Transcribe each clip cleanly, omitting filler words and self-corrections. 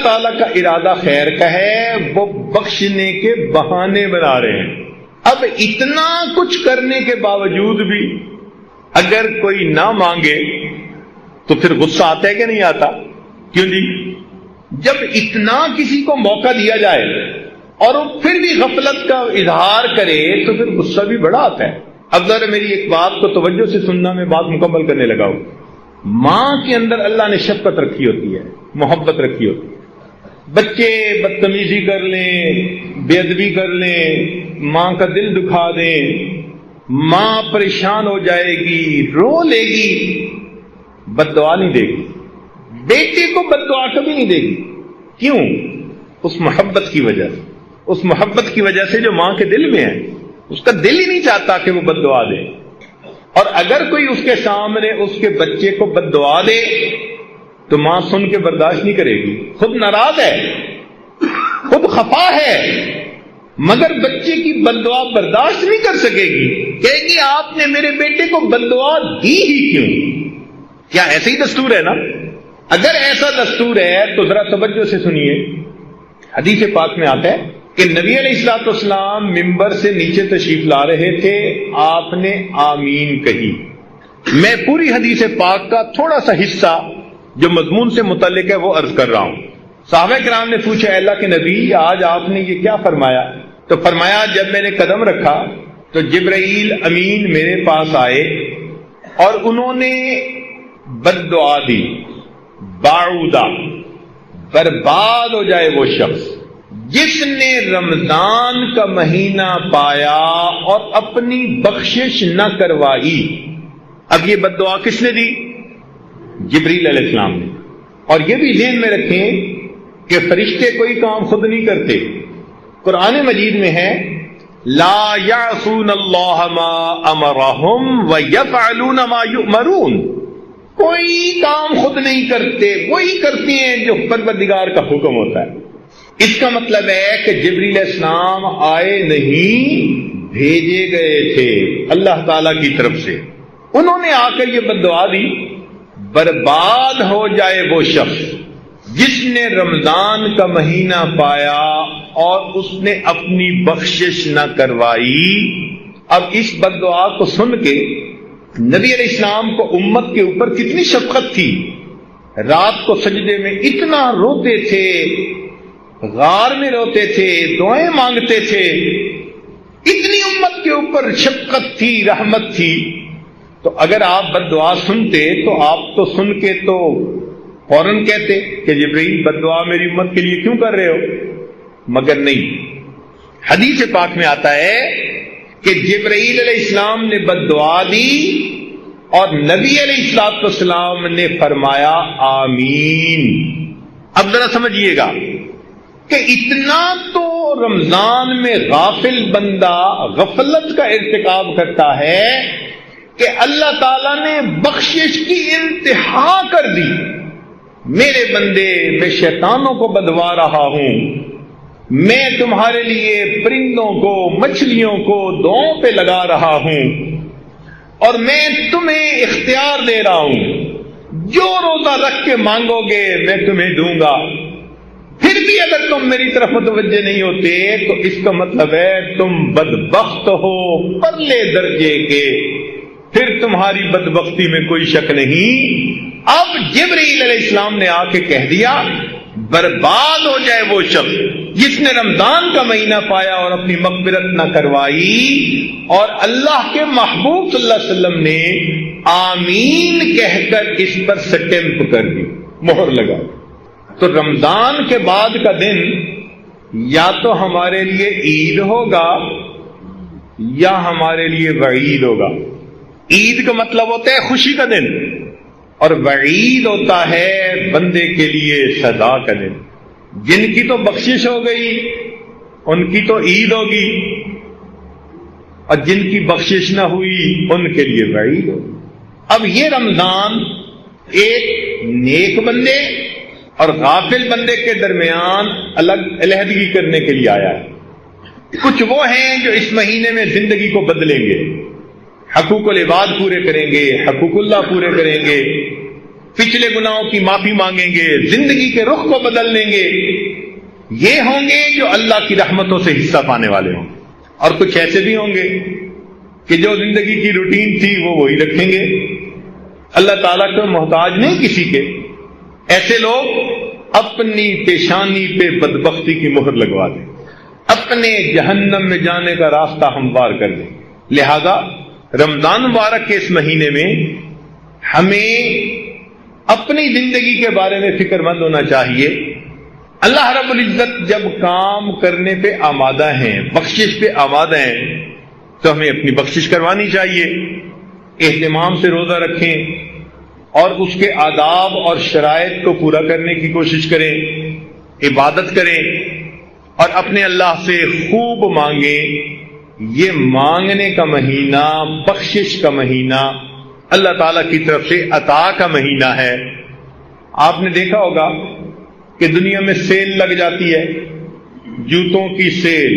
تعالیٰ کا ارادہ خیر کا ہے، وہ بخشنے کے بہانے بنا رہے ہیں۔ اب اتنا کچھ کرنے کے باوجود بھی اگر کوئی نہ مانگے تو پھر غصہ آتا ہے کہ نہیں آتا؟ کیوں جی؟ جب اتنا کسی کو موقع دیا جائے اور وہ پھر بھی غفلت کا اظہار کرے تو پھر غصہ بھی بڑا آتا ہے۔ اب ذرا میری ایک بات کو توجہ سے سننا، میں بات مکمل کرنے لگا ہوں۔ ماں کے اندر اللہ نے شفقت رکھی ہوتی ہے، محبت رکھی ہوتی ہے۔ بچے بدتمیزی کر لیں، بے ادبی کر لیں، ماں کا دل دکھا دیں، ماں پریشان ہو جائے گی، رو لے گی، بد دعا نہیں دے گی۔ بیٹے کو بد دعا کبھی نہیں دے گی۔ کیوں؟ اس محبت کی وجہ سے، اس محبت کی وجہ سے جو ماں کے دل میں ہے۔ اس کا دل ہی نہیں چاہتا کہ وہ بد دعا دے، اور اگر کوئی اس کے سامنے اس کے بچے کو بد دعا دے تو ماں سن کے برداشت نہیں کرے گی، خود ناراض ہے، خود خفا ہے، مگر بچے کی بد دعا برداشت نہیں کر سکے گی، کہے گی آپ نے میرے بیٹے کو بد دعا دی ہی کیوں؟ کیا ایسے ہی دستور ہے نا؟ اگر ایسا دستور ہے تو ذرا توجہ سے سنیے۔ حدیث پاک میں آتا ہے کہ نبی علیہ الصلوۃ والسلام ممبر سے نیچے تشریف لا رہے تھے، آپ نے آمین کہی۔ میں پوری حدیث پاک کا تھوڑا سا حصہ جو مضمون سے متعلق ہے وہ عرض کر رہا ہوں۔ صحابہ کرام نے پوچھا، اے اللہ کے نبی آج آپ نے یہ کیا فرمایا؟ تو فرمایا جب میں نے قدم رکھا تو جبرائیل امین میرے پاس آئے اور انہوں نے بد دعا دی، باعودہ، برباد ہو جائے وہ شخص جس نے رمضان کا مہینہ پایا اور اپنی بخشش نہ کروائی۔ اب یہ بد دعا کس نے دی؟ جبریل علیہ السلام نے۔ اور یہ بھی ذہن میں رکھیں کہ فرشتے کوئی کام خود نہیں کرتے۔ قرآن مجید میں ہے لا یعصون اللہ ما امرہم ویفعلون ما یؤمرون، کوئی کام خود نہیں کرتے، وہی کرتے ہیں جو پروردگار کا حکم ہوتا ہے۔ اس کا مطلب ہے کہ جبریل علیہ السلام آئے نہیں، بھیجے گئے تھے اللہ تعالی کی طرف سے۔ انہوں نے آ کر یہ بد دعا دی، برباد ہو جائے وہ شخص جس نے رمضان کا مہینہ پایا اور اس نے اپنی بخشش نہ کروائی۔ اب اس بد دعا کو سن کے نبی علیہ السلام کو امت کے اوپر کتنی شفقت تھی۔ رات کو سجدے میں اتنا روتے تھے، غار میں روتے تھے، دعائیں مانگتے تھے، اتنی امت کے اوپر شفقت تھی، رحمت تھی۔ تو اگر آپ بد دعا سنتے تو آپ تو سن کے تو فوراً کہتے کہ جبرائیل بد دعا میری امت کے لیے کیوں کر رہے ہو، مگر نہیں۔ حدیث پاک میں آتا ہے کہ جبرائیل علیہ السلام نے بد دعا دی اور نبی علیہ السلام نے فرمایا آمین۔ اب ذرا سمجھیے گا کہ اتنا تو رمضان میں غافل بندہ غفلت کا ارتکاب کرتا ہے کہ اللہ تعالیٰ نے بخشش کی انتہا کر دی۔ میرے بندے، میں شیطانوں کو بدوا رہا ہوں، میں تمہارے لیے پرندوں کو، مچھلیوں کو دعاؤں پہ لگا رہا ہوں، اور میں تمہیں اختیار دے رہا ہوں، جو روزہ رکھ کے مانگو گے میں تمہیں دوں گا۔ پھر بھی اگر تم میری طرف متوجہ نہیں ہوتے تو اس کا مطلب ہے تم بدبخت ہو پرلے درجے کے، پھر تمہاری بدبختی میں کوئی شک نہیں۔ اب جبرائیل علیہ السلام نے آ کے کہہ دیا برباد ہو جائے وہ شخص جس نے رمضان کا مہینہ پایا اور اپنی مغفرت نہ کروائی، اور اللہ کے محبوب صلی اللہ علیہ وسلم نے آمین کہہ کر اس پر سٹیمپ کر دی، مہر لگا۔ تو رمضان کے بعد کا دن یا تو ہمارے لیے عید ہوگا یا ہمارے لیے وعید ہوگا۔ عید کا مطلب ہوتا ہے خوشی کا دن، اور وعید ہوتا ہے بندے کے لیے سزا کا دن۔ جن کی تو بخشش ہو گئی ان کی تو عید ہوگی، اور جن کی بخشش نہ ہوئی ان کے لیے وعید ہوگی۔ اب یہ رمضان ایک نیک بندے اور غافل بندے کے درمیان الگ علیحدگی کرنے کے لیے آیا ہے۔ کچھ وہ ہیں جو اس مہینے میں زندگی کو بدلیں گے، حقوق العباد پورے کریں گے، حقوق اللہ پورے کریں گے، پچھلے گناہوں کی معافی مانگیں گے، زندگی کے رخ کو بدل لیں گے، یہ ہوں گے جو اللہ کی رحمتوں سے حصہ پانے والے ہوں گے۔ اور کچھ ایسے بھی ہوں گے کہ جو زندگی کی روٹین تھی وہ وہی رکھیں گے، اللہ تعالیٰ کو محتاج نہیں کسی کے۔ ایسے لوگ اپنی پیشانی پہ بدبختی کی مہر لگوا دیں، اپنے جہنم میں جانے کا راستہ ہموار کر دیں۔ لہذا رمضان مبارک کے اس مہینے میں ہمیں اپنی زندگی کے بارے میں فکر مند ہونا چاہیے۔ اللہ رب العزت جب کام کرنے پہ آمادہ ہیں، بخشش پہ آمادہ ہیں، تو ہمیں اپنی بخشش کروانی چاہیے، اہتمام سے روزہ رکھیں اور اس کے آداب اور شرائط کو پورا کرنے کی کوشش کریں، عبادت کریں اور اپنے اللہ سے خوب مانگیں۔ یہ مانگنے کا مہینہ، بخشش کا مہینہ، اللہ تعالیٰ کی طرف سے عطا کا مہینہ ہے۔ آپ نے دیکھا ہوگا کہ دنیا میں سیل لگ جاتی ہے، جوتوں کی سیل،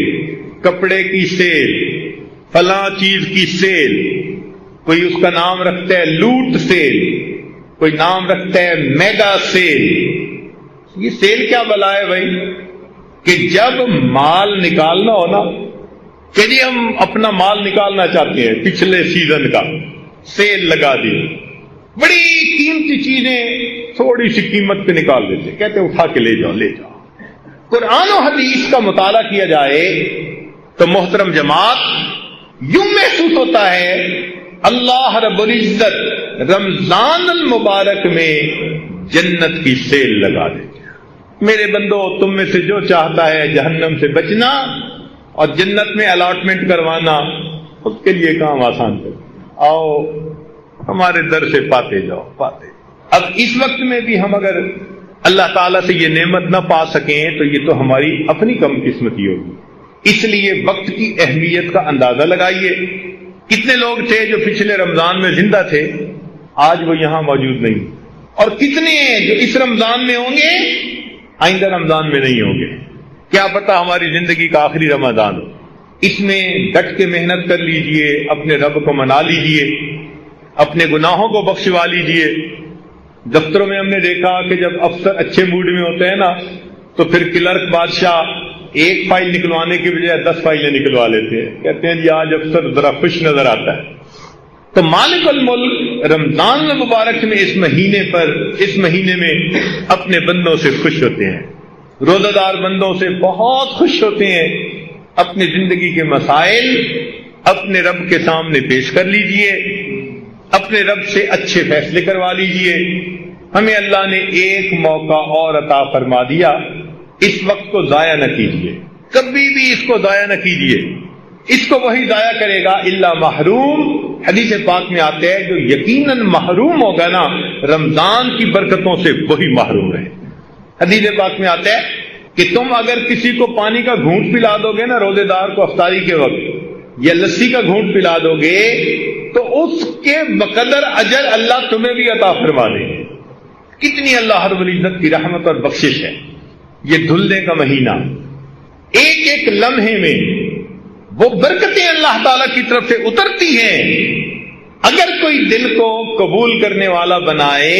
کپڑے کی سیل، فلاں چیز کی سیل، کوئی اس کا نام رکھتا ہے لوٹ سیل، کوئی نام رکھتا ہے میگا سیل۔ یہ سیل کیا بلا ہے بھائی؟ کہ جب مال نکالنا ہو نا، کہ جی ہم اپنا مال نکالنا چاہتے ہیں پچھلے سیزن کا، سیل لگا دی، بڑی قیمتی چیزیں تھوڑی سی قیمت پہ نکال دیتے، کہتے ہیں اٹھا کے لے جاؤ لے جاؤ۔ قرآن و حدیث کا مطالعہ کیا جائے تو محترم جماعت یوں محسوس ہوتا ہے اللہ رب العزت رمضان المبارک میں جنت کی سیل لگا دیتے ہیں۔ میرے بندو، تم میں سے جو چاہتا ہے جہنم سے بچنا اور جنت میں الاٹمنٹ کروانا، اس کے لیے کام آسان کرو، آؤ ہمارے در سے پاتے جاؤ پاتے۔ اب اس وقت میں بھی ہم اگر اللہ تعالیٰ سے یہ نعمت نہ پا سکیں تو یہ تو ہماری اپنی کم قسمتی ہوگی۔ اس لیے وقت کی اہمیت کا اندازہ لگائیے۔ کتنے لوگ تھے جو پچھلے رمضان میں زندہ تھے، آج وہ یہاں موجود نہیں، اور کتنے ہیں جو اس رمضان میں ہوں گے آئندہ رمضان میں نہیں ہوں گے۔ کیا پتہ ہماری زندگی کا آخری رمضان ہو۔ اس میں ڈٹ کے محنت کر لیجئے، اپنے رب کو منا لیجئے، اپنے گناہوں کو بخشوا لیجئے۔ دفتروں میں ہم نے دیکھا کہ جب افسر اچھے موڈ میں ہوتے ہیں نا تو پھر کلرک بادشاہ ایک فائل نکلوانے کی بجائے 10 فائلیں نکلوا لیتے ہیں، کہتے ہیں جی آج افسر ذرا خوش نظر آتا ہے۔ تو مالک الملک رمضان المبارک میں اس مہینے میں اپنے بندوں سے خوش ہوتے ہیں، روزہ دار بندوں سے بہت خوش ہوتے ہیں۔ اپنی زندگی کے مسائل اپنے رب کے سامنے پیش کر لیجئے، اپنے رب سے اچھے فیصلے کروا لیجئے۔ ہمیں اللہ نے ایک موقع اور عطا فرما دیا، اس وقت کو ضائع نہ کیجیے، کبھی بھی اس کو ضائع نہ کیجیے۔ اس کو وہی ضائع کرے گا الا محروم۔ حدیث پاک میں آتے ہیں جو یقیناً محروم ہوگا نا رمضان کی برکتوں سے، وہی محروم رہے۔ حدیث پاک میں آتا ہے کہ تم اگر کسی کو پانی کا گھونٹ پلا دو گے نا روزے دار کو افطاری کے وقت، یا لسی کا گھونٹ پلا دو گے تو اس کے بقدر اجر اللہ تمہیں بھی عطا فرما دے گے۔ کتنی اللہ رب العزت کی رحمت اور بخشش ہے۔ یہ دھلنے کا مہینہ، ایک ایک لمحے میں وہ برکتیں اللہ تعالی کی طرف سے اترتی ہیں۔ اگر کوئی دل کو قبول کرنے والا بنائے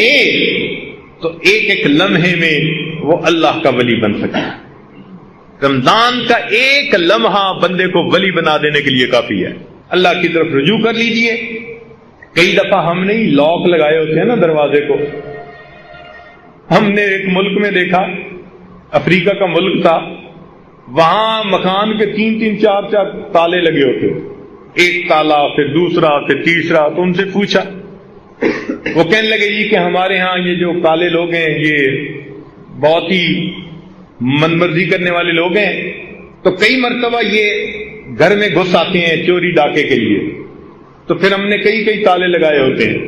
تو ایک ایک لمحے میں وہ اللہ کا ولی بن سکتا ہے۔ رمضان کا ایک لمحہ بندے کو ولی بنا دینے کے لیے کافی ہے۔ اللہ کی طرف رجوع کر لیجئے۔ کئی دفعہ ہم نے لاک لگائے ہوتے ہیں نا دروازے کو۔ ہم نے ایک ملک میں دیکھا، افریقہ کا ملک تھا، وہاں مکان کے 3 4 تالے لگے ہوتے، ایک تالا پھر دوسرا پھر تیسرا۔ تو ان سے پوچھا، وہ کہنے لگے جی کہ ہمارے ہاں یہ جو کالے لوگ ہیں یہ بہت ہی من مرضی کرنے والے لوگ ہیں، تو کئی مرتبہ یہ گھر میں گھس آتے ہیں چوری ڈاکے کے لیے، تو پھر ہم نے کئی تالے لگائے ہوتے ہیں۔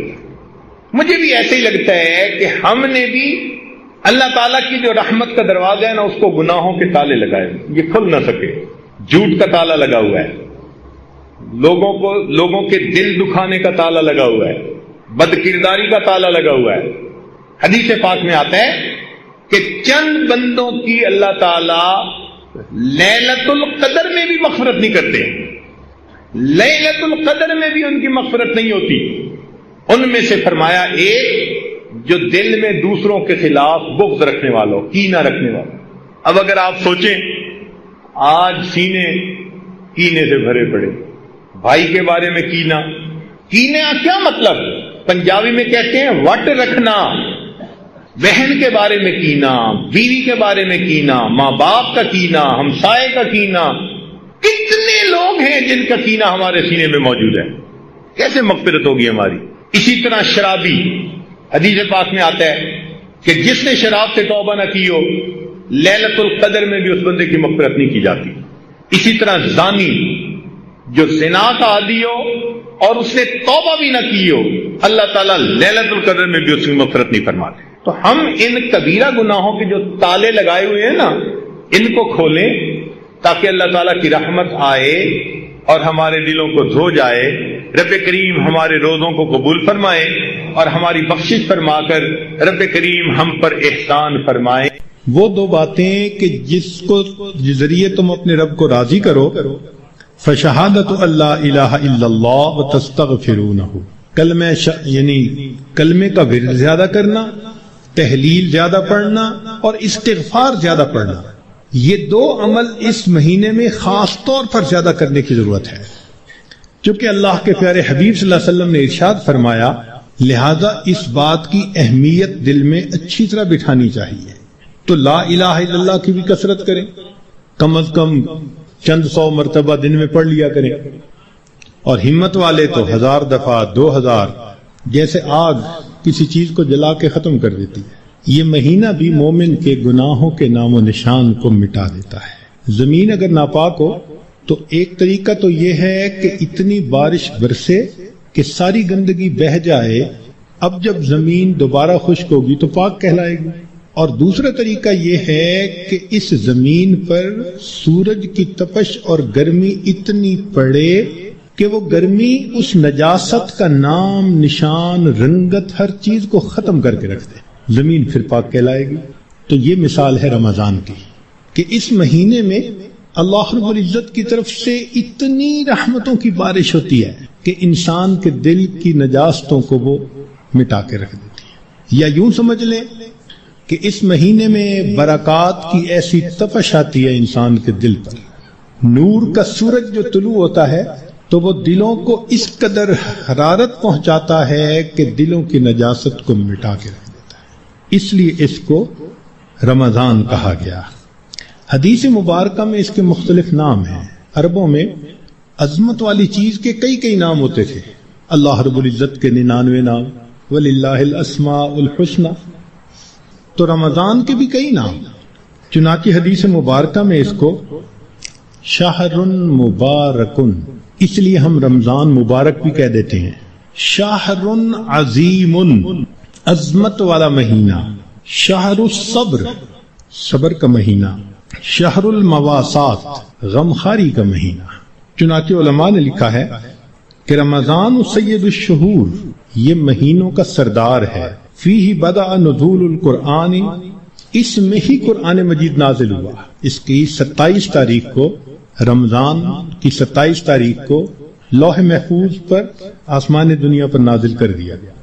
مجھے بھی ایسے ہی لگتا ہے کہ ہم نے بھی اللہ تعالیٰ کی جو رحمت کا دروازہ ہے نا اس کو گناہوں کے تالے لگائے، یہ کھل نہ سکے۔ جھوٹ کا تالا لگا ہوا ہے، لوگوں کے دل دکھانے کا تالا لگا ہوا ہے، بد کرداری کا تالا لگا ہوا ہے۔ حدیث پاک میں آتا ہے کہ چند بندوں کی اللہ تعالی لیلۃ القدر میں بھی مغفرت نہیں کرتے، لیلۃ القدر میں بھی ان کی مغفرت نہیں ہوتی۔ ان میں سے فرمایا ایک جو دل میں دوسروں کے خلاف بغض رکھنے والوں، کینہ رکھنے والوں۔ اب اگر آپ سوچیں، آج سینے کینے سے بھرے پڑے، بھائی کے بارے میں کینہ، کینے کا کیا مطلب؟ پنجابی میں کہتے ہیں وٹ رکھنا، بہن کے بارے میں کینہ، بیوی کے بارے میں کینہ، ماں باپ کا کینہ، ہمسائے کا کینہ۔ کتنے لوگ ہیں جن کا کینہ ہمارے سینے میں موجود ہے، کیسے مغفرت ہوگی ہماری؟ اسی طرح شرابی، حدیث پاک میں آتا ہے کہ جس نے شراب سے توبہ نہ کی ہو، لیلۃ القدر میں بھی اس بندے کی مغفرت نہیں کی جاتی۔ اسی طرح زانی، جو زنا کا عادی ہو اور اس نے توبہ بھی نہ کی ہو، اللہ تعالیٰ لیلۃ القدر میں بھی اس کی مغفرت نہیں فرماتے۔ تو ہم ان کبیرہ گناہوں کے جو تالے لگائے ہوئے ہیں نا، ان کو کھولیں تاکہ اللہ تعالیٰ کی رحمت آئے اور ہمارے دلوں کو دھو جائے۔ رب کریم ہمارے روزوں کو قبول فرمائے اور ہماری بخشش فرما کر رب کریم ہم پر احسان فرمائے۔ وہ دو باتیں کہ جس کو ذریعے تم اپنے رب کو راضی کرو، فشہادت اللہ الہ الا اللہ وتستغفرونہ، یعنی کلمے کا ورد زیادہ کرنا، تحلیل زیادہ پڑھنا اور استغفار زیادہ پڑھنا، یہ دو عمل اس مہینے میں خاص طور پر زیادہ کرنے کی ضرورت ہے، چونکہ اللہ کے پیارے حبیب صلی اللہ علیہ وسلم نے ارشاد فرمایا، لہذا اس بات کی اہمیت دل میں اچھی طرح بٹھانی چاہیے۔ تو لا الہ الا اللہ کی بھی کثرت کریں، کم از کم چند 100 مرتبہ دن میں پڑھ لیا کریں، اور ہمت والے تو 1000 دفعہ 2000، جیسے آگ کسی چیز کو جلا کے ختم کر دیتی ہے۔ یہ مہینہ بھی مومن کے گناہوں کے نام و نشان کو مٹا دیتا ہے۔ زمین اگر ناپاک ہو تو ایک طریقہ تو یہ ہے کہ اتنی بارش برسے کہ ساری گندگی بہہ جائے، اب جب زمین دوبارہ خشک ہوگی تو پاک کہلائے گی۔ اور دوسرا طریقہ یہ ہے کہ اس زمین پر سورج کی تپش اور گرمی اتنی پڑے کہ وہ گرمی اس نجاست کا نام، نشان، رنگت، ہر چیز کو ختم کر کے رکھ دے، زمین پھر پاک کہلائے گی۔ تو یہ مثال ہے رمضان کی کہ اس مہینے میں اللہ رب العزت کی طرف سے اتنی رحمتوں کی بارش ہوتی ہے کہ انسان کے دل کی نجاستوں کو وہ مٹا کے رکھ دیتی ہے۔ یا یوں سمجھ لیں کہ اس مہینے میں برکات کی ایسی تپش آتی ہے انسان کے دل پر، نور کا سورج جو طلوع ہوتا ہے تو وہ دلوں کو اس قدر حرارت پہنچاتا ہے کہ دلوں کی نجاست کو مٹا کے رکھ دیتا ہے، اس لیے اس کو رمضان کہا گیا۔ حدیث مبارکہ میں اس کے مختلف نام ہیں۔ عربوں میں عظمت والی چیز کے کئی نام ہوتے تھے، اللہ رب العزت کے 99 نام، وَلِلَّهِ الْأَسْمَاءُ الْحُسْنَى، تو رمضان کے بھی کئی نام، چنانچہ حدیث مبارکہ میں اس کو شہر مبارک، اس لیے ہم رمضان مبارک بھی کہہ دیتے ہیں، شہر عظیم، عظمت والا مہینہ، شہر الصبر، صبر کا مہینہ، شہر المواسات، غمخاری کا مہینہ۔ چنانچہ علماء نے لکھا ہے کہ رمضان سید الشہور، یہ مہینوں کا سردار ہے، فیہ بدأ نزول القرآن، اس میں ہی قرآن مجید نازل ہوا۔ اس کی 27 تاریخ کو، رمضان کی 27 تاریخ کو لوح محفوظ پر آسمان دنیا پر نازل کر دیا گیا،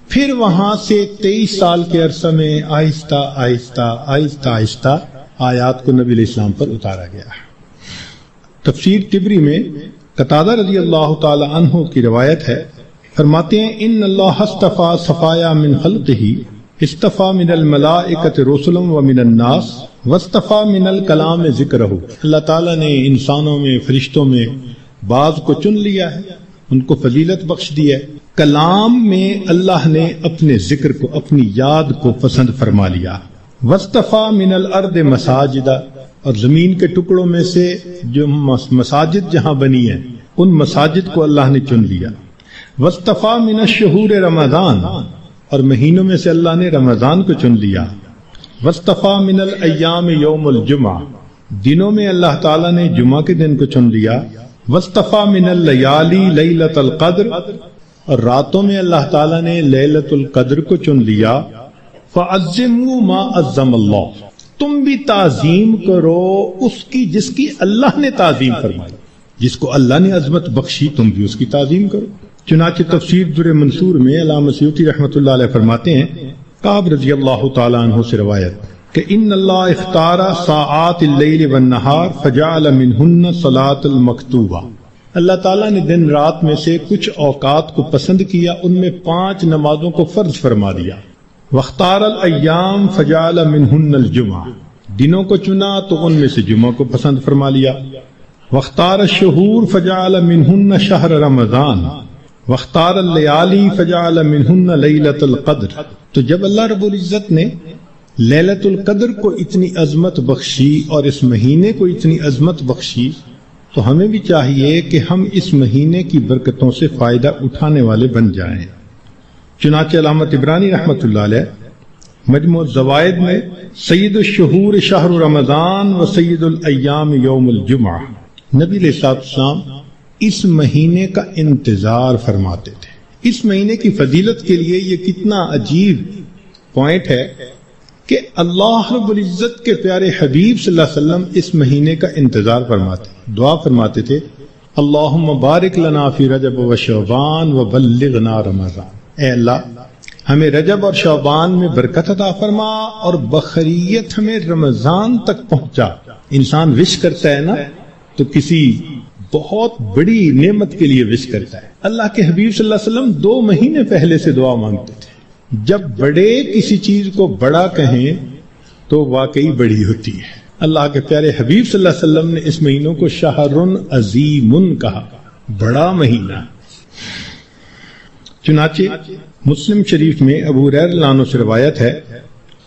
پھر وہاں سے 23 سال کے عرصہ میں آہستہ آہستہ آیات کو نبی علیہ السلام پر اتارا گیا۔ تفسیر طبری میں قتادہ رضی اللہ تعالی عنہ کی روایت ہے، فرماتے ہیں ان اللہ اصطفیٰ صفایا من خلقہ، اصطفیٰ من الملائکۃ رسلا ومن الناس واصطفیٰ من الکلام ذکرہ، اللہ تعالیٰ نے انسانوں میں، فرشتوں میں بعض کو چن لیا ہے، ان کو فضیلت بخش دی ہے، کلام میں اللہ نے اپنے ذکر کو، اپنی یاد کو پسند فرما لیا، واصطفیٰ من الارض مساجدہ، اور زمین کے ٹکڑوں میں سے جو مساجد جہاں بنی ہیں ان مساجد کو اللہ نے چن لیا، واصطفیٰ من الشہور رمضان، اور مہینوں میں سے اللہ نے رمضان کو چن لیا، واصطفیٰ من الایام یوم الجمعہ، دنوں میں اللہ تعالیٰ نے جمعہ کے دن کو چن لیا، واصطفیٰ من اللیالی لیلۃ القدر، اور راتوں میں اللہ تعالیٰ نے لیلۃ القدر کو چن لیا، فعظموا ما عظم اللہ، تم بھی تعظیم کرو اس کی جس کی اللہ نے تعظیم فرمائی، جس کو اللہ نے عظمت بخشی تم بھی اس کی تعظیم کرو۔ چنانچہ تفسیر در منصور میں علامہ سیوطی رحمۃ اللہ علیہ فرماتے ہیں، کعب رضی اللہ تعالیٰ عنہ سے روایت کہ ان اللہ اختار ساعات اللیل والنہار فجعل منہن صلاۃ المکتوبہ، اللہ تعالیٰ نے دن رات میں سے کچھ اوقات کو پسند کیا، ان میں 5 نمازوں کو فرض فرما دیا۔ واختار الایام فجعل منہن الجمعہ، دنوں کو چنا تو ان میں سے جمعہ کو پسند فرما لیا۔ واختار الشہور فجعل منہن شہر رمضان، واختار اللیالی فجعل منہن لیلۃ القدر۔ تو جب اللہ رب العزت نے لیلۃ القدر کو اتنی عظمت بخشی اور اس مہینے کو اتنی عظمت بخشی، تو ہمیں بھی چاہیے کہ ہم اس مہینے کی برکتوں سے فائدہ اٹھانے والے بن جائیں۔ چنانچہ علامہ طبرانی رحمۃ اللہ علیہ مجموع الزوائد میں سید الشہور شہر رمضان و سید الایام یوم الجمعہ، نبی علیہ السلام اس مہینے کا انتظار فرماتے تھے۔ اس مہینے کی فضیلت کے لیے یہ کتنا عجیب پوائنٹ ہے کہ اللہ رب العزت کے پیارے حبیب صلی اللہ علیہ وسلم اس مہینے کا انتظار فرماتے، دعا فرماتے تھے، اللہم بارک لنا فی رجب و شعبان و بلغنا رمضان، اے اللہ ہمیں رجب اور شعبان میں برکت عطا فرما اور بخیریت ہمیں رمضان تک پہنچا۔ انسان وش کرتا ہے نا تو کسی بہت بڑی نعمت کے لیے وش کرتا ہے۔ اللہ کے حبیب صلی اللہ علیہ وسلم 2 مہینے پہلے سے دعا مانگتے تھے۔ جب بڑے کسی چیز کو بڑا کہیں تو واقعی بڑی ہوتی ہے۔ اللہ کے پیارے حبیب صلی اللہ علیہ وسلم نے اس مہینوں کو شہر عظیم کہا، بڑا مہینہ۔ چنانچہ مسلم شریف میں ابو ہریرہ رضی اللہ عنہ سے روایت ہے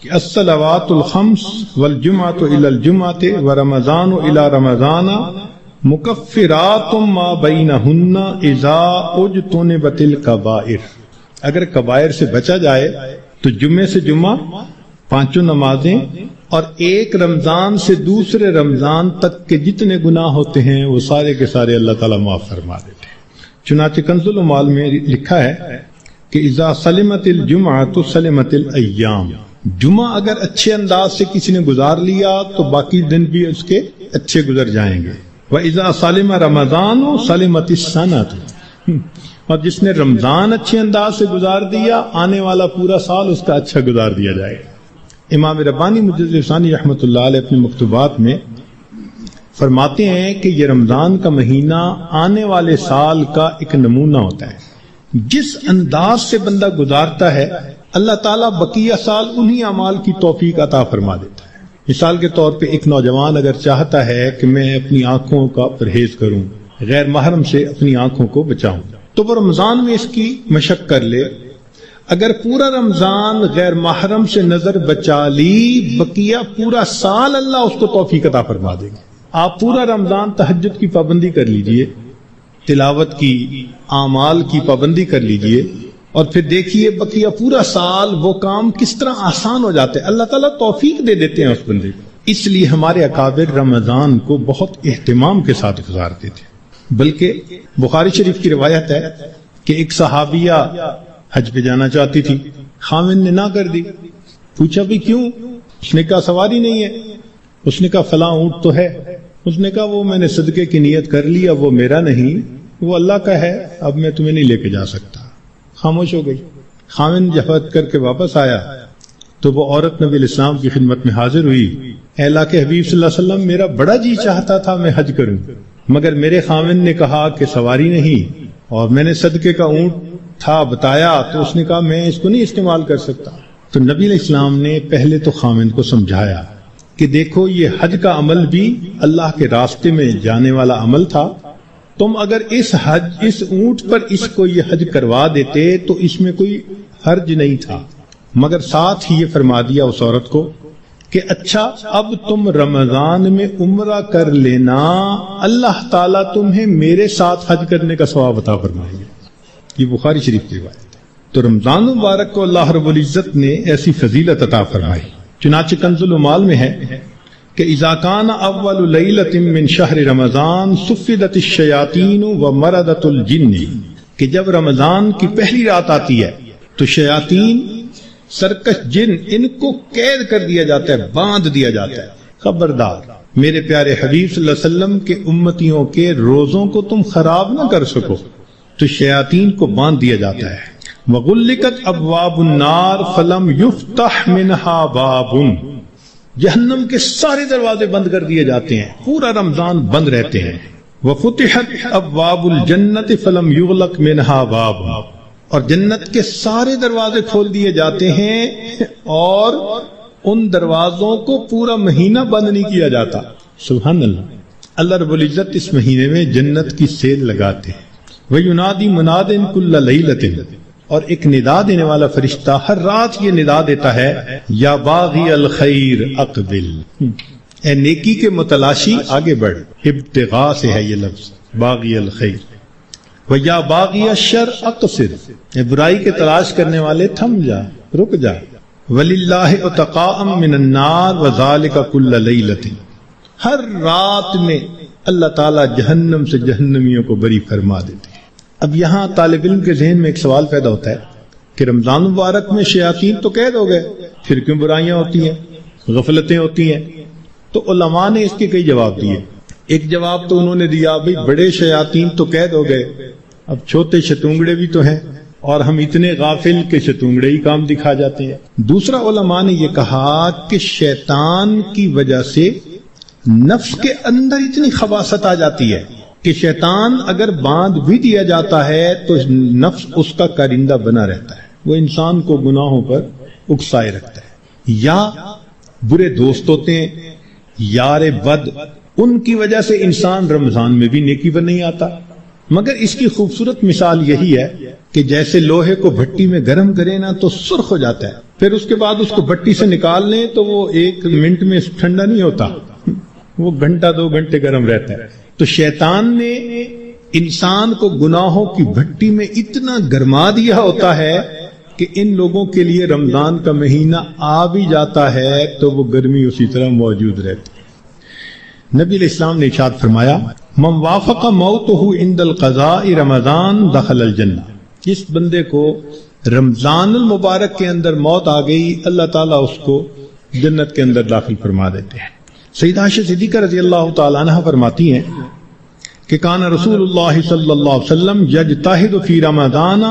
کہ الصلوات الخمس والجمعۃ الی الجمعۃ ورمضان الی رمضان مکفرات ما بینہن اذا اجتنبت الکبائر، اگر کبائر سے بچا جائے تو جمعے سے جمعہ 5 نمازیں اور ایک رمضان سے دوسرے رمضان تک کے جتنے گناہ ہوتے ہیں وہ سارے کے سارے اللہ تعالیٰ معاف فرما دیتے ہیں۔ چنانچہ کنز العمال میں لکھا ہے کہ اذا سلمت الجمعۃ سلمت الایام، جمعہ اگر اچھے انداز سے کسی نے گزار لیا تو باقی دن بھی اس کے اچھے گزر جائیں گے۔ وَإِذَا سَلِمَ رَمَضَانُ سَلِمَتِ السَّنَةُ، اور جس نے رمضان اچھے انداز سے گزار دیا آنے والا پورا سال اس کا اچھا گزار دیا جائے گا۔ امام ربانی مجدد ثانی رحمۃ اللہ علیہ اپنے مکتوبات میں فرماتے ہیں کہ یہ رمضان کا مہینہ آنے والے سال کا ایک نمونہ ہوتا ہے۔ جس انداز سے بندہ گزارتا ہے اللہ تعالیٰ بقیہ سال انہی اعمال کی توفیق عطا فرما دیتا ہے۔ مثال کے طور پہ ایک نوجوان اگر چاہتا ہے کہ میں اپنی آنکھوں کا پرہیز کروں، غیر محرم سے اپنی آنکھوں کو بچاؤں، تو وہ رمضان میں اس کی مشق کر لے۔ اگر پورا رمضان غیر محرم سے نظر بچا لی، بقیہ پورا سال اللہ اس کو توفیق عطا فرما دے گا۔ آپ پورا رمضان تہجد کی پابندی کر لیجئے، تلاوت کی، اعمال کی پابندی کر لیجئے، اور پھر دیکھیے بقیہ پورا سال وہ کام کس طرح آسان ہو جاتے ہیں، اللہ تعالیٰ توفیق دے دیتے ہیں اس بندے کو۔ اس لیے ہمارے اکابر رمضان کو بہت اہتمام کے ساتھ گزارتے تھے۔ بلکہ بخاری شریف کی روایت ہے کہ ایک صحابیہ حج پہ جانا چاہتی تھی، خاوند نے نہ کر دی۔ پوچھا بھی کیوں؟ اس نے کہا سواری نہیں ہے۔ اس نے کہا فلاں اونٹ تو ہے۔ اس نے کہا وہ میں نے صدقے کی نیت کر لی، اب وہ میرا نہیں، وہ اللہ کا ہے، اب میں تمہیں نہیں لے کے جا سکتا۔ خاموش ہو گئی۔ خاوند جب حج کر کے واپس آیا تو وہ عورت نبی علیہ السلام کی خدمت میں حاضر ہوئی۔ اے اللہ کے حبیب صلی اللہ علیہ وسلم، میرا بڑا جی چاہتا تھا میں حج کروں، مگر میرے خاوند نے کہا کہ سواری نہیں، اور میں نے صدقے کا اونٹ تھا بتایا تو اس نے کہا میں اس کو نہیں استعمال کر سکتا۔ تو نبی علیہ السلام نے پہلے تو خاوند کو سمجھایا کہ دیکھو یہ حج کا عمل بھی اللہ کے راستے میں جانے والا عمل تھا، تم اگر اس اونٹ پر اس کو یہ حج کروا دیتے تو اس میں کوئی حرج نہیں تھا، مگر ساتھ ہی یہ فرما دیا اس عورت کو کہ اچھا اب تم رمضان میں عمرہ کر لینا، اللہ تعالیٰ تمہیں میرے ساتھ حج کرنے کا ثواب عطا فرمائیں گے۔ یہ بخاری شریف کی روایت ہے۔ تو رمضان مبارک کو اللہ رب العزت نے ایسی فضیلت عطا فرمائی۔ چنانچہ کنز العمال میں ہے کہ اذا کان اول لیلۃ من شہر رمضان صفدت الشیاطین ومردت الجن، کہ جب رمضان کی پہلی رات آتی ہے تو شیاطین، سرکش جن، ان کو قید کر دیا جاتا ہے، باندھ دیا جاتا ہے۔ خبردار میرے پیارے حبیب صلی اللہ علیہ وسلم کے امتیوں کے روزوں کو تم خراب نہ کر سکو۔ تو شیاطین کو باندھ دیا جاتا ہے. وغلقت ابواب النار فلم یفتح منہا باب، جہنم کے سارے دروازے بند کر دیے جاتے ہیں، پورا رمضان بند رہتے ہیں. وفتحت ابواب الجنت فلم یغلق منہا باب، اور جنت کے سارے دروازے کھول دیے جاتے ہیں اور ان دروازوں کو پورا مہینہ بند نہیں کیا جاتا. سبحان اللہ. اللہ رب العزت اس مہینے میں جنت کی سیل لگاتے ہیں. وَيُنَادِي مُنَادٍ كُلَّ لَيْلَةٍ، اور ایک ندا دینے والا فرشتہ ہر رات یہ ندا دیتا ہے، یا باغی الخیر اقبل، اے نیکی کے متلاشی آگے بڑھ. ابتغاء سے ہے یہ لفظ باغی الخیر. وَيَا بَاغِيَ الشَّرِّ أَقْصِرْ، اے برائی کے تلاش کرنے والے تھم جا، رک جا. وَلِلَّهِ عُتَقَاءً مِّنَ النَّارِ وَذَلِكَ كُلَّ لَيْلَةٍ، ہر رات میں اللہ تعالیٰ جہنم سے جہنمیوں کو بری فرما دیتے ہیں. اب یہاں طالب علم کے ذہن میں ایک سوال پیدا ہوتا ہے کہ رمضان مبارک میں شیاطین تو قید ہو گئے، پھر کیوں برائیاں ہوتی ہیں، غفلتیں ہوتی ہیں؟ تو علماء نے اس کے کئی جواب دیے. ایک جواب تو انہوں نے دیا بھئی بڑے شیاطین تو قید ہو گئے، اب چھوٹے شتونگڑے بھی تو ہیں اور ہم اتنے غافل کہ شتونگڑے ہی کام دکھا جاتے ہیں. دوسرا علماء نے یہ کہا کہ شیطان کی وجہ سے نفس کے اندر اتنی خباثت آ جاتی ہے کہ شیطان اگر باندھ بھی دیا جاتا ہے تو نفس اس کا کارندہ بنا رہتا ہے، وہ انسان کو گناہوں پر اکسائے رکھتا ہے. یا برے دوست ہوتے ہیں، یار بد، ان کی وجہ سے انسان رمضان میں بھی نیکی پر نہیں آتا. مگر اس کی خوبصورت مثال یہی ہے کہ جیسے لوہے کو بھٹی میں گرم کرے نا تو سرخ ہو جاتا ہے، پھر اس کے بعد اس کو بھٹی سے نکال لیں تو وہ 1 منٹ میں ٹھنڈا نہیں ہوتا، وہ گھنٹہ 2 گھنٹے گرم رہتا ہے. تو شیطان نے انسان کو گناہوں کی بھٹی میں اتنا گرما دیا ہوتا ہے کہ ان لوگوں کے لیے رمضان کا مہینہ آ بھی جاتا ہے تو وہ گرمی اسی طرح موجود رہتی. نبی علیہ السلام نے ارشاد فرمایا، من وافق موتہ عند القضاء رمضان دخل الجنہ، جس بندے کو رمضان المبارک کے اندر موت آ گئی اللہ تعالیٰ اس کو جنت کے اندر داخل فرما دیتے ہیں. سیدہ عائشہ صدیقہ رضی اللہ تعالیٰ عنہ فرماتی ہیں کہ کان رسول اللہ صلی اللہ علیہ وسلم یجتہد فی رمضان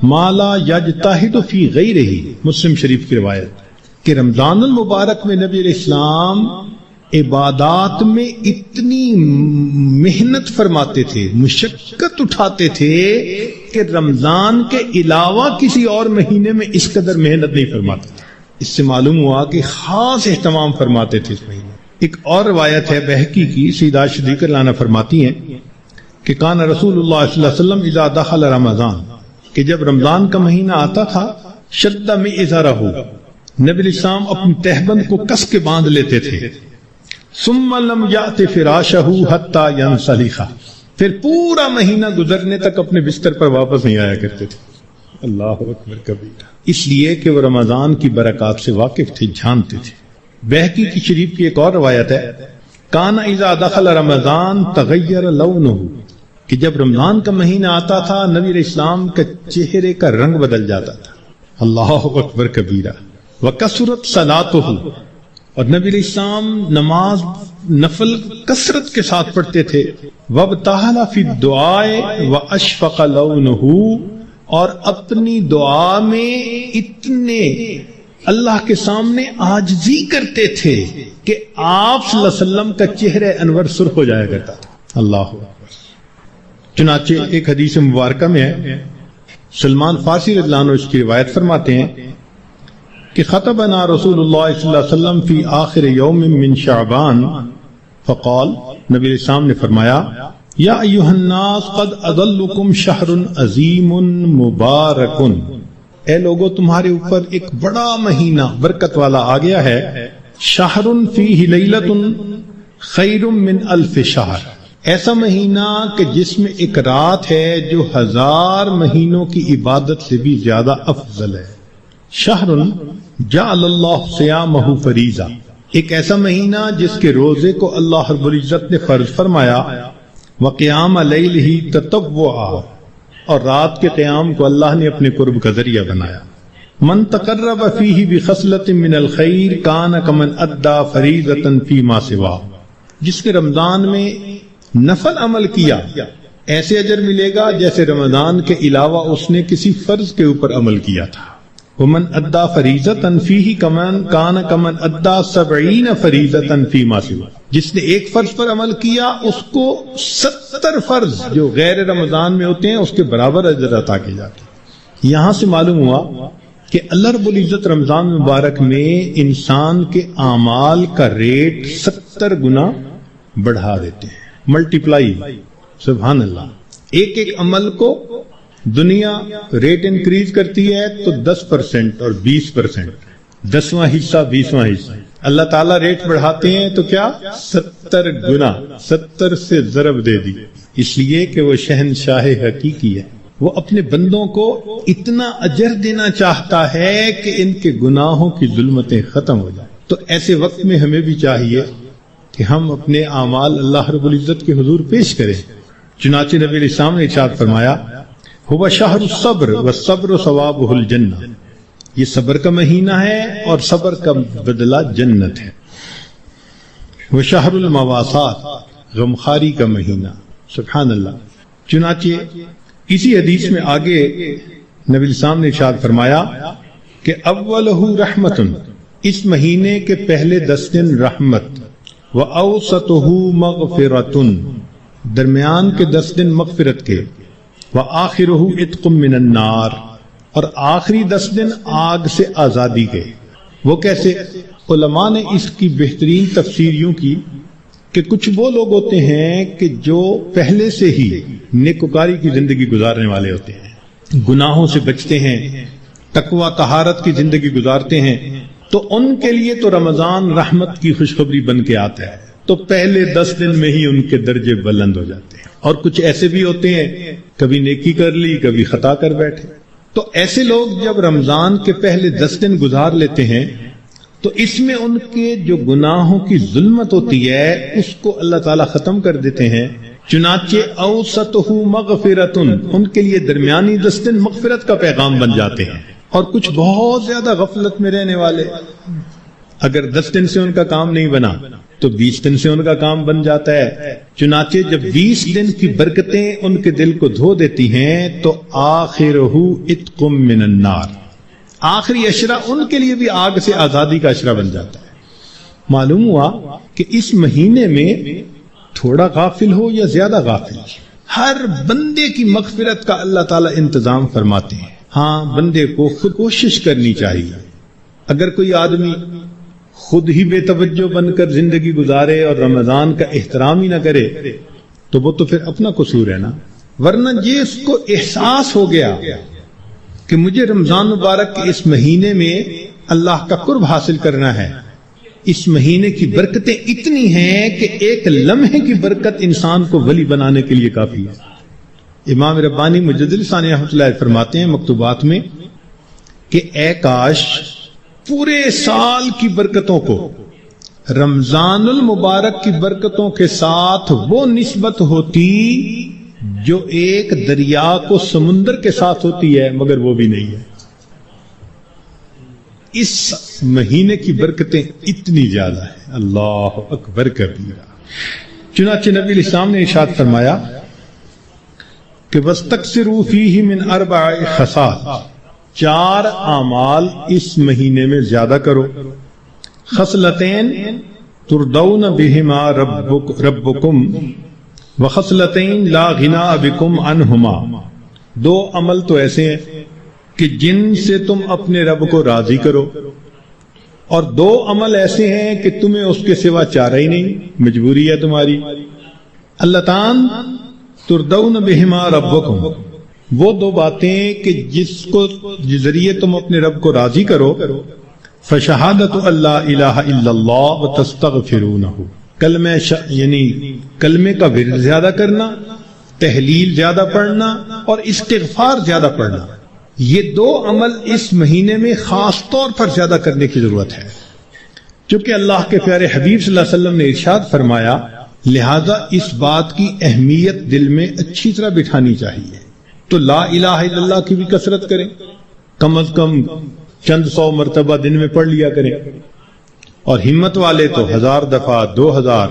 ما لا یجتہد فی غیرہ، مسلم شریف کی روایت کہ رمضان المبارک میں نبی علیہ السلام عبادات میں اتنی محنت فرماتے تھے، مشقت اٹھاتے تھے کہ رمضان کے علاوہ کسی اور مہینے میں اس قدر محنت نہیں فرماتے تھے. اس سے معلوم ہوا کہ خاص اہتمام فرماتے تھے اس مہینے. ایک اور روایت ہے بہقی کی، سیدہ عائشہ صدیقہ رضی اللہ عنہا فرماتی ہیں کہ کان رسول اللہ صلی اللہ علیہ وسلم اذا دخل رمضان، کہ جب رمضان کا مہینہ آتا تھا، شد میں ازارہ، نبی علیہ السلام اپنی تہبند کو کس کے باندھ لیتے تھے. ثم لم یأت فراشہ حتی ینسلخ، پھر پورا مہینہ گزرنے تک اپنے بستر پر واپس نہیں آیا کرتے تھے. اللہ اکبر کبیرہ. اس لیے کہ وہ رمضان کی برکات سے واقف تھے، جانتے تھے. بہقی کی شریف کی ایک اور روایت ہے، کان اذا دخل رمضان تغیر لونہ، کہ جب رمضان کا مہینہ آتا تھا نبی علیہ السلام کے چہرے کا رنگ بدل جاتا تھا. اللہ اکبر کبیرہ. وکثرت صلاتہ، اور نبی علیہ السلام نماز نفل کثرت کے ساتھ پڑھتے تھے. وابتہل فی الدعاء واشفق لونہ، اور اپنی دعا میں اتنے اللہ کے سامنے عاجزی کرتے تھے کہ آپ صلی اللہ علیہ وسلم کا چہرہ انور سرخ ہو جایا کرتا تھا. اللہ اکبر. چنانچہ ایک حدیث مبارکہ میں ہے، سلمان فارسی رضی اللہ عنہ اس کی روایت فرماتے ہیں کہ خطبنا رسول اللہ صلی اللہ علیہ وسلم فی آخر یوم من شعبان فقال، نبی علیہ السلام نے فرمایا، یا ایھا الناس قد اضلکم شہر عظیم مبارک، اے لوگو تمہارے اوپر ایک بڑا مہینہ برکت والا آ گیا ہے. شہر فیہ لیلۃ خیر من الف شہر، ایسا مہینہ کہ جس میں ایک رات ہے جو 1000 مہینوں کی عبادت سے بھی زیادہ افضل ہے. شہر جعل اللہ صیامہ فریضہ، ایک ایسا مہینہ جس کے روزے کو اللہ رب العزت نے فرض فرمایا. وقیام لیلہ تطوعا، اور رات کے قیام کو اللہ نے اپنے قرب کا ذریعہ بنایا. من تقرب فیہ بخصلۃ من الخیر کان کمن ادى فریضۃ فیما سوا، جس کے رمضان میں نفل عمل کیا ایسے اجر ملے گا جیسے رمضان کے علاوہ اس نے کسی فرض کے اوپر عمل کیا تھا۔ ومن ادا فریضۃ فیہ کمن کان کمن ادا 70 فریضۃ فیما سوا، جس نے ایک فرض پر عمل کیا اس کو 70 فرض جو غیر رمضان میں ہوتے ہیں اس کے برابر اجر عطا کیے جاتے ہیں۔ یہاں سے معلوم ہوا کہ اللہ رب العزت رمضان مبارک میں انسان کے اعمال کا ریٹ 70 گنا بڑھا دیتے ہیں، ملٹیپلائی، سبحان اللہ۔ ایک ایک عمل کو دنیا ریٹ انکریز کرتی ہے تو 10% اور 20%، 10واں حصہ 20واں حصہ، اللہ تعالیٰ ریٹ بڑھاتے ہیں تو کیا 70 گنا، 70 سے ضرب دے دی، اس لیے کہ وہ شہنشاہ حقیقی ہے، وہ اپنے بندوں کو اتنا اجر دینا چاہتا ہے کہ ان کے گناہوں کی ظلمتیں ختم ہو جائیں۔ تو ایسے وقت میں ہمیں بھی چاہیے کہ ہم اپنے اعمال اللہ رب العزت کے حضور پیش کریں۔ چنانچہ نبی علیہ السلام نے ارشاد فرمایا، هو شہر الصبر والصبر ثوابہ الجنہ، یہ صبر کا مہینہ ہے اور صبر کا بدلہ جنت ہے۔ وہ شہر المواسات، غمخاری کا مہینہ، سبحان اللہ۔ چنانچہ اسی حدیث میں آگے نبی علیہ السلام نے ارشاد فرمایا کہ اولہ رحمت، اس مہینے کے پہلے 10 دن رحمت، وَأَوْسَطُهُ مَغْفِرَةٌ، درمیان کے 10 دن مغفرت کے، وَآخِرُهُ عِتْقٌ مِّنَ النَّارِ، اور آخری 10 دن آگ سے آزادی کے۔ وہ کیسے؟ علماء نے اس کی بہترین تفسیر یوں کی کہ کچھ وہ لوگ ہوتے ہیں کہ جو پہلے سے ہی نیکوکاری کی زندگی گزارنے والے ہوتے ہیں، گناہوں سے بچتے ہیں، تقوی طہارت کی زندگی گزارتے ہیں، تو ان کے لیے تو رمضان رحمت کی خوشخبری بن کے آتا ہے، تو پہلے 10 دن میں ہی ان کے درجے بلند ہو جاتے ہیں۔ اور کچھ ایسے بھی ہوتے ہیں کبھی نیکی کر لی کبھی خطا کر بیٹھے، تو ایسے لوگ جب رمضان کے پہلے 10 دن گزار لیتے ہیں تو اس میں ان کے جو گناہوں کی ظلمت ہوتی ہے اس کو اللہ تعالیٰ ختم کر دیتے ہیں۔ چنانچہ اوسطہ مغفرتن، ان کے لیے درمیانی 10 دن مغفرت کا پیغام بن جاتے ہیں۔ اور کچھ بہت زیادہ غفلت میں رہنے والے، اگر 10 دن سے ان کا کام نہیں بنا تو 20 دن سے ان کا کام بن جاتا ہے۔ چنانچہ جب 20 دن کی برکتیں ان کے دل کو دھو دیتی ہیں تو آخرہ عتق من النار، آخری عشرہ ان کے لیے بھی آگ سے آزادی کا عشرہ بن جاتا ہے۔ معلوم ہوا کہ اس مہینے میں تھوڑا غافل ہو یا زیادہ غافل، ہر بندے کی مغفرت کا اللہ تعالیٰ انتظام فرماتے ہیں۔ ہاں، بندے کو خود کوشش کرنی چاہیے۔ اگر کوئی آدمی خود ہی بے توجہ بن کر زندگی گزارے اور رمضان کا احترام ہی نہ کرے تو وہ تو پھر اپنا قصور ہے نا، ورنہ یہ اس کو احساس ہو گیا کہ مجھے رمضان مبارک کے اس مہینے میں اللہ کا قرب حاصل کرنا ہے، اس مہینے کی برکتیں اتنی ہیں کہ ایک لمحے کی برکت انسان کو ولی بنانے کے لیے کافی ہے۔ امام ربانی مجدد ثانی رحمۃ اللہ علیہ فرماتے ہیں مکتوبات میں کہ اے کاش پورے سال کی برکتوں کو رمضان المبارک کی برکتوں کے ساتھ وہ نسبت ہوتی جو ایک دریا کو سمندر کے ساتھ ہوتی ہے، مگر وہ بھی نہیں ہے۔ اس مہینے کی برکتیں اتنی زیادہ ہیں، اللہ اکبر کبیرہ۔ چنانچہ نبی علیہ السلام نے ارشاد فرمایا کہ وَاسْتَكْثِرُوا فِيهِ مِنْ 4 خصال، 4 اعمال اس مہینے میں زیادہ کرو۔ خصلتین تردون بہما ربکم وخصلتین لا غناء بکم عنہما، 2 عمل تو ایسے ہیں کہ جن سے تم اپنے رب کو راضی کرو، اور 2 عمل ایسے ہیں کہ تمہیں اس کے سوا چارہ ہی نہیں، مجبوری ہے تمہاری۔ اللہ تعالیٰ تردون بہما ربکم، وہ 2 باتیں کہ جس ذریعے تم اپنے رب کو راضی کرو، فشہادت اللہ الہ الا اللہ وتستغفرونہ، یعنی کلمے کا ورد زیادہ کرنا، تحلیل زیادہ پڑھنا اور استغفار زیادہ پڑھنا، یہ 2 عمل اس مہینے میں خاص طور پر زیادہ کرنے کی ضرورت ہے، چونکہ اللہ کے پیارے حبیب صلی اللہ علیہ وسلم نے ارشاد فرمایا، لہذا اس بات کی اہمیت دل میں اچھی طرح بٹھانی چاہیے۔ تو لا الہ الا اللہ کی بھی کثرت کریں، کم از کم چند 100 مرتبہ دن میں پڑھ لیا کریں، اور ہمت والے تو 1000 دفعہ 2000۔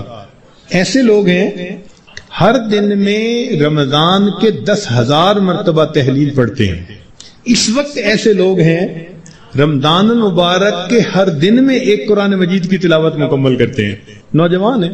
ایسے لوگ ہیں ہر دن میں رمضان کے 10,000 مرتبہ تحلیل پڑھتے ہیں. اس وقت ایسے لوگ ہیں رمضان المبارک کے ہر دن میں ایک قرآن مجید کی تلاوت مکمل کرتے ہیں. نوجوان ہیں.